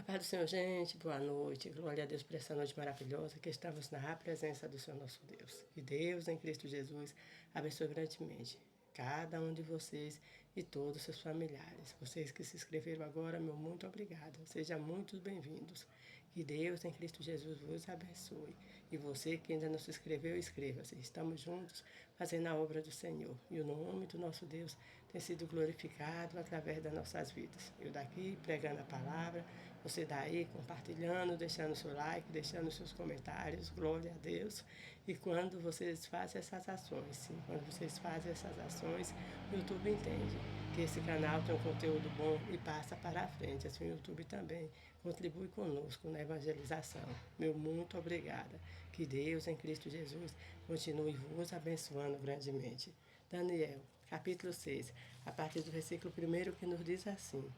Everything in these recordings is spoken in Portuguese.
Paz do Senhor, gente, boa noite. Glória a Deus por essa noite maravilhosa que estamos na presença do Senhor nosso Deus. Que Deus, em Cristo Jesus, abençoe grandemente cada um de vocês e todos os seus familiares. Vocês que se inscreveram agora, meu muito obrigado. Sejam muito bem-vindos. Que Deus, em Cristo Jesus, vos abençoe. E você que ainda não se inscreveu, inscreva-se. Estamos juntos fazendo a obra do Senhor. E o nome do nosso Deus tem sido glorificado através das nossas vidas. Eu daqui pregando a palavra, você daí compartilhando, deixando seu like, deixando seus comentários, glória a Deus. E quando vocês fazem essas ações, sim, quando vocês fazem essas ações, o YouTube entende que esse canal tem um conteúdo bom e passa para a frente. Assim o YouTube também contribui conosco na evangelização. Meu muito obrigada. Que Deus em Cristo Jesus continue vos abençoando grandemente. Daniel, capítulo 6, a partir do versículo 1 que nos diz assim: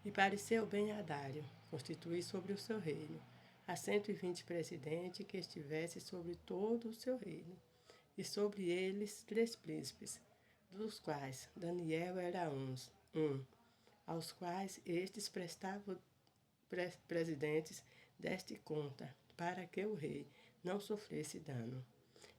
E pareceu bem a Dário constituir sobre o seu reino a 120 presidentes que estivesse sobre todo o seu reino, e sobre eles 3 príncipes, dos quais Daniel era um, aos quais estes prestavam presidentes deste conta, para que o rei não sofresse dano.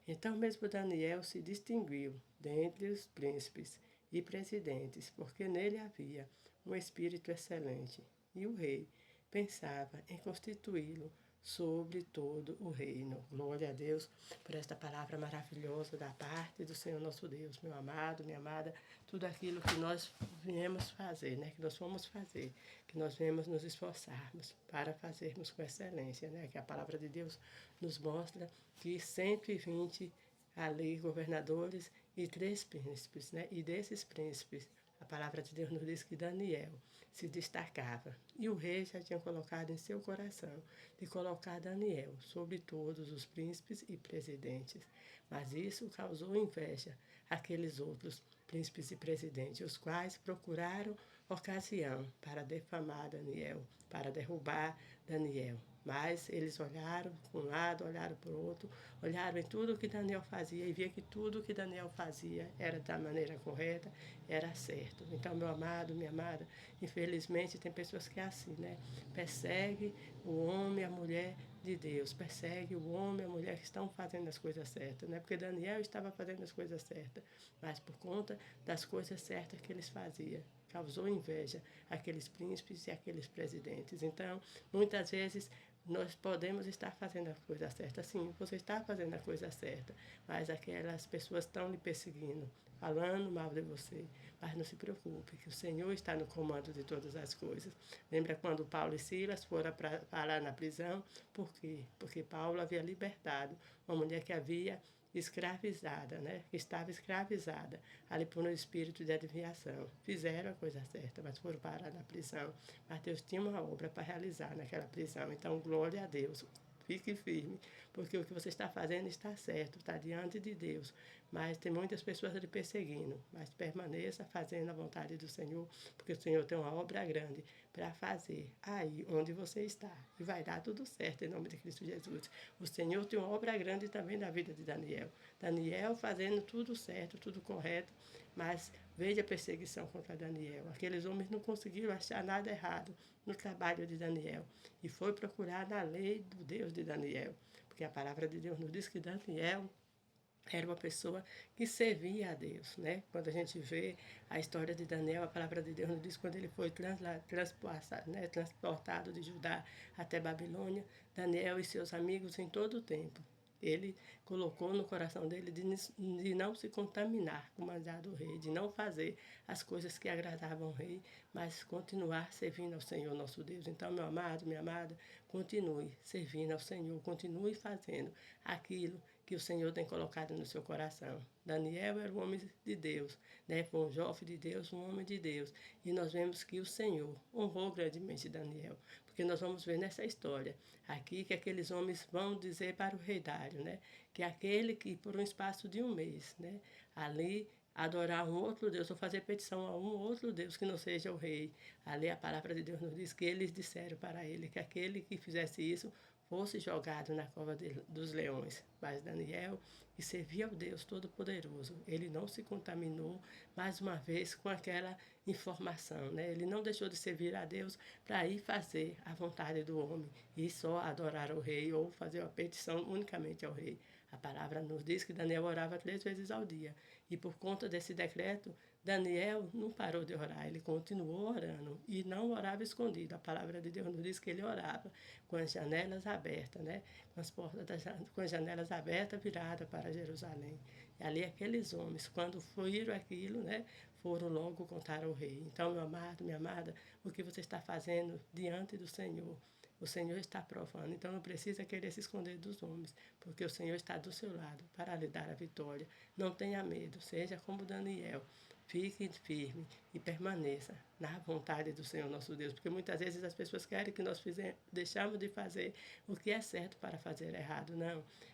Então mesmo Daniel se distinguiu dentre os príncipes e presidentes, porque nele havia um espírito excelente, e o rei pensava em constituí-lo sobre todo o reino. Glória a Deus por esta palavra maravilhosa da parte do Senhor nosso Deus. Meu amado, minha amada, tudo aquilo que nós viemos fazer, né? Que nós fomos fazer, que nós viemos nos esforçarmos para fazermos com excelência, né? Que a palavra de Deus nos mostra que 120 ali governadores e 3 príncipes, né? E desses príncipes, a palavra de Deus nos diz que Daniel se destacava. E o rei já tinha colocado em seu coração de colocar Daniel sobre todos os príncipes e presidentes. Mas isso causou inveja àqueles outros príncipes e presidentes, os quais procuraram ocasião para defamar Daniel, para derrubar Daniel. Mas eles olharam para um lado, olharam para o outro, olharam em tudo que Daniel fazia e via que tudo que Daniel fazia era da maneira correta, era certo. Então, meu amado, minha amada, infelizmente tem pessoas que é assim, né? Persegue o homem e a mulher de Deus, persegue o homem e a mulher que estão fazendo as coisas certas, né? Porque Daniel estava fazendo as coisas certas, mas por conta das coisas certas que eles faziam, causou inveja àqueles príncipes e àqueles presidentes. Então, muitas vezes nós podemos estar fazendo a coisa certa. Sim, você está fazendo a coisa certa, mas aquelas pessoas estão lhe perseguindo, falando mal de você. Mas não se preocupe, que o Senhor está no comando de todas as coisas. Lembra quando Paulo e Silas foram parar na prisão? Por quê? Porque Paulo havia libertado uma mulher que havia escravizada, né? Que estava escravizada ali por um espírito de adivinhação. Fizeram a coisa certa, mas foram parar na prisão. Mas Deus tinha uma obra para realizar naquela prisão. Então, glória a Deus. Fique firme, porque o que você está fazendo está certo, está diante de Deus. Mas tem muitas pessoas lhe perseguindo. Mas permaneça fazendo a vontade do Senhor, porque o Senhor tem uma obra grande para fazer aí onde você está. E vai dar tudo certo em nome de Cristo Jesus. O Senhor tem uma obra grande também na vida de Daniel. Daniel fazendo tudo certo, tudo correto, mas veja a perseguição contra Daniel. Aqueles homens não conseguiram achar nada errado no trabalho de Daniel. E foi procurar na lei do Deus de Daniel. Porque a palavra de Deus nos diz que Daniel era uma pessoa que servia a Deus, né? Quando a gente vê a história de Daniel, a palavra de Deus nos diz quando ele foi transportado de Judá até Babilônia, Daniel e seus amigos em todo o tempo. Ele colocou no coração dele de não se contaminar com o mandado do rei, de não fazer as coisas que agradavam ao rei, mas continuar servindo ao Senhor nosso Deus. Então, meu amado, minha amada, continue servindo ao Senhor, continue fazendo aquilo que o Senhor tem colocado no seu coração. Daniel era um homem de Deus, né? Foi um jovem de Deus, um homem de Deus. E nós vemos que o Senhor honrou grandemente Daniel, porque nós vamos ver nessa história aqui que aqueles homens vão dizer para o rei Dário, né? Que aquele que por um espaço de um mês, né? Ali adorar um outro Deus, ou fazer petição a um outro Deus que não seja o rei. Ali a palavra de Deus nos diz que eles disseram para ele que aquele que fizesse isso fosse jogado na cova dos leões. Mas Daniel, que servia ao Deus Todo-Poderoso, ele não se contaminou mais uma vez com aquela informação, né? Ele não deixou de servir a Deus para ir fazer a vontade do homem e só adorar o rei ou fazer uma petição unicamente ao rei. A palavra nos diz que Daniel orava 3 vezes ao dia. E por conta desse decreto, Daniel não parou de orar, ele continuou orando e não orava escondido. A palavra de Deus nos diz que ele orava com as janelas abertas, né? Com as portas com as janelas abertas viradas para Jerusalém. E ali aqueles homens, quando viram aquilo, né, foram logo contar ao rei. Então, meu amado, minha amada, o que você está fazendo diante do Senhor? O Senhor está provando, então não precisa querer se esconder dos homens, porque o Senhor está do seu lado para lhe dar a vitória. Não tenha medo, seja como Daniel. Fique firme e permaneça na vontade do Senhor nosso Deus, porque muitas vezes as pessoas querem que nós deixamos de fazer o que é certo para fazer errado.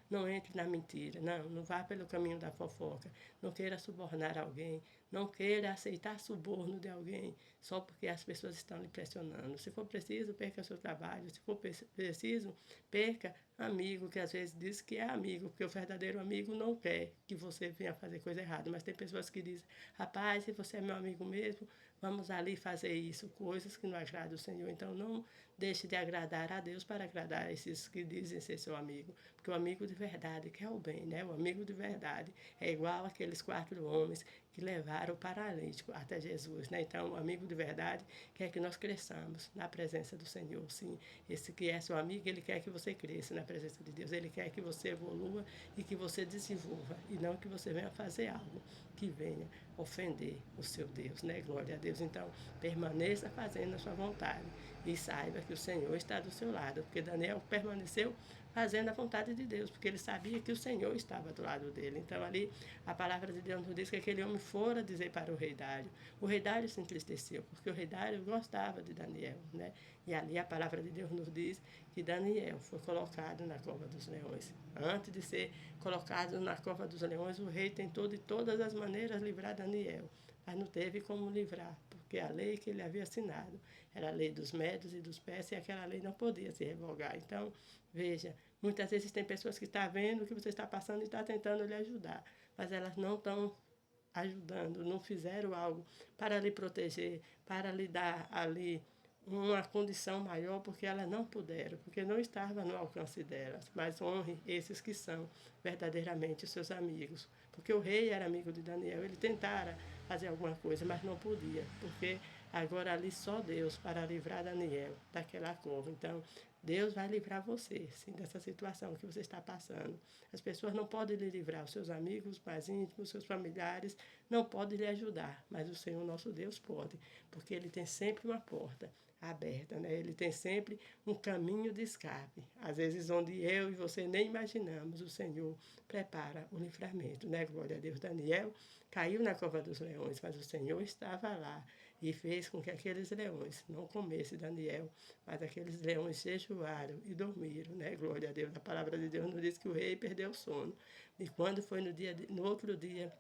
Não entre na mentira, não vá pelo caminho da fofoca, não queira subornar alguém, não queira aceitar suborno de alguém só porque as pessoas estão lhe pressionando. Se for preciso, perca seu trabalho, se for preciso, perca amigo, que às vezes diz que é amigo, porque o verdadeiro amigo não quer que você venha fazer coisa errada, mas tem pessoas que dizem, rapaz, se você é meu amigo mesmo, vamos ali fazer isso, coisas que não agradam o Senhor. Então não deixe de agradar a Deus para agradar esses que dizem ser seu amigo, porque o amigo de verdade quer o bem, né? O amigo de verdade é igual aqueles 4 homens que levaram o paralítico até Jesus, né? Então, o amigo de verdade quer que nós cresçamos na presença do Senhor, sim. Esse que é seu amigo, ele quer que você cresça na presença de Deus, ele quer que você evolua e que você desenvolva, e não que você venha fazer algo que venha ofender o seu Deus, né? Glória a Deus. Então, permaneça fazendo a sua vontade e saiba que o Senhor está do seu lado, porque Daniel permaneceu fazendo a vontade de Deus, porque ele sabia que o Senhor estava do lado dele. Então, ali, a palavra de Deus nos diz que aquele homem fora dizer para o rei Dário. O rei Dário se entristeceu, porque o rei Dário gostava de Daniel, né? E ali a palavra de Deus nos diz que Daniel foi colocado na cova dos leões. Antes de ser colocado na cova dos leões, o rei tentou de todas as maneiras livrar Daniel, mas não teve como livrar, porque a lei que ele havia assinado era a lei dos medos e dos persas, e aquela lei não podia se revogar. Então, veja, muitas vezes tem pessoas que estão vendo o que você está passando e estão tentando lhe ajudar, mas elas não estão ajudando, não fizeram algo para lhe proteger, para lhe dar ali uma condição maior, porque elas não puderam, porque não estava no alcance delas. Mas honre esses que são verdadeiramente os seus amigos, porque o rei era amigo de Daniel, ele tentara fazer alguma coisa, mas não podia, porque agora ali só Deus para livrar Daniel daquela cova. Então, Deus vai livrar você, sim, dessa situação que você está passando. As pessoas não podem lhe livrar, os seus amigos mais íntimos, seus familiares não podem lhe ajudar, mas o Senhor nosso Deus pode, porque Ele tem sempre uma porta aberta, né? Ele tem sempre um caminho de escape. Às vezes onde eu e você nem imaginamos, o Senhor prepara o livramento, né? Glória a Deus. Daniel caiu na cova dos leões, mas o Senhor estava lá e fez com que aqueles leões não comessem Daniel, mas aqueles leões jejuaram e dormiram, né? Glória a Deus. A palavra de Deus nos diz que o rei perdeu o sono. E quando foi no outro dia,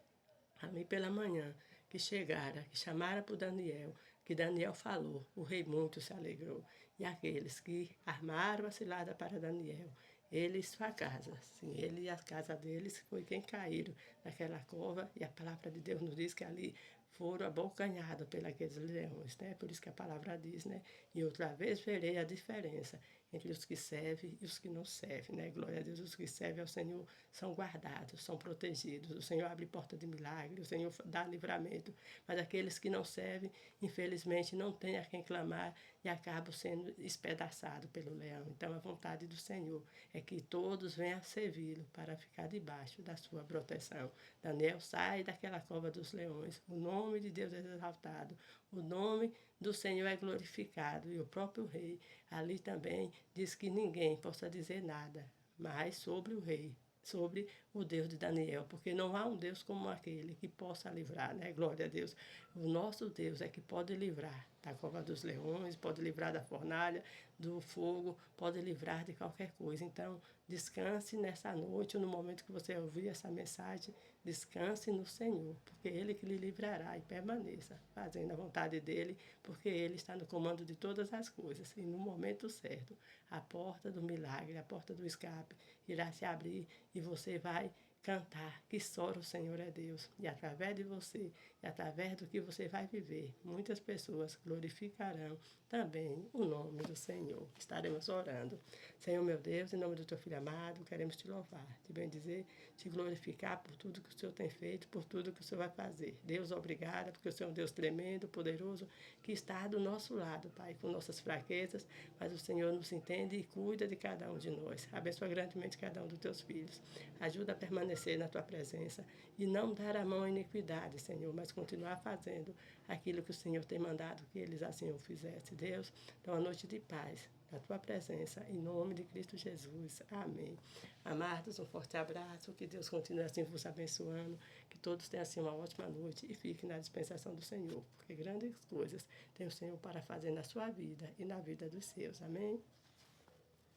ali pela manhã, que chegara, que chamara por Daniel, que Daniel falou, o rei muito se alegrou. E aqueles que armaram a cilada para Daniel, ele e sua casa, sim, ele e a casa deles foi quem caíram naquela cova, e a palavra de Deus nos diz que ali foram abocanhados pelos aqueles leões, né? Por isso que a palavra diz, né? E outra vez verei a diferença entre os que servem e os que não servem, né? Glória a Deus, os que servem ao Senhor são guardados, são protegidos. O Senhor abre porta de milagre, o Senhor dá livramento, mas aqueles que não servem, infelizmente, não têm a quem clamar e acabam sendo espedaçados pelo leão. Então, a vontade do Senhor é que todos venham servi-lo para ficar debaixo da sua proteção. Daniel sai daquela cova dos leões, o nome de Deus é exaltado, o nome do Senhor é glorificado, e o próprio rei ali também diz que ninguém possa dizer nada mais sobre o rei, sobre o Deus de Daniel, porque não há um Deus como aquele que possa livrar, né? Glória a Deus. O nosso Deus é que pode livrar da cova dos leões, pode livrar da fornalha, do fogo, pode livrar de qualquer coisa. Então, descanse nessa noite, no momento que você ouvir essa mensagem, Descanse no Senhor, porque Ele que lhe livrará e permaneça, fazendo a vontade dEle, porque Ele está no comando de todas as coisas. E no momento certo, a porta do milagre, a porta do escape irá se abrir e você vai cantar que só o Senhor é Deus. E através de você, e através do que você vai viver, muitas pessoas glorificarão também o nome do Senhor. Estaremos orando. Senhor meu Deus, em nome do teu Filho amado, queremos te louvar, te bendizer, te glorificar por tudo que o Senhor tem feito, por tudo que o Senhor vai fazer. Deus, obrigada, porque o Senhor é um Deus tremendo, poderoso, que está do nosso lado, Pai, com nossas fraquezas, mas o Senhor nos entende e cuida de cada um de nós. Abençoa grandemente cada um dos teus filhos. Ajuda a permanecer na tua presença e não dar a mão à iniquidade, Senhor, mas continuar fazendo aquilo que o Senhor tem mandado que eles assim o fizessem. Deus, dá uma noite de paz na tua presença, em nome de Cristo Jesus. Amém. Amados, um forte abraço, que Deus continue assim vos abençoando, que todos tenham assim uma ótima noite e fiquem na dispensação do Senhor, porque grandes coisas tem o Senhor para fazer na sua vida e na vida dos seus. Amém?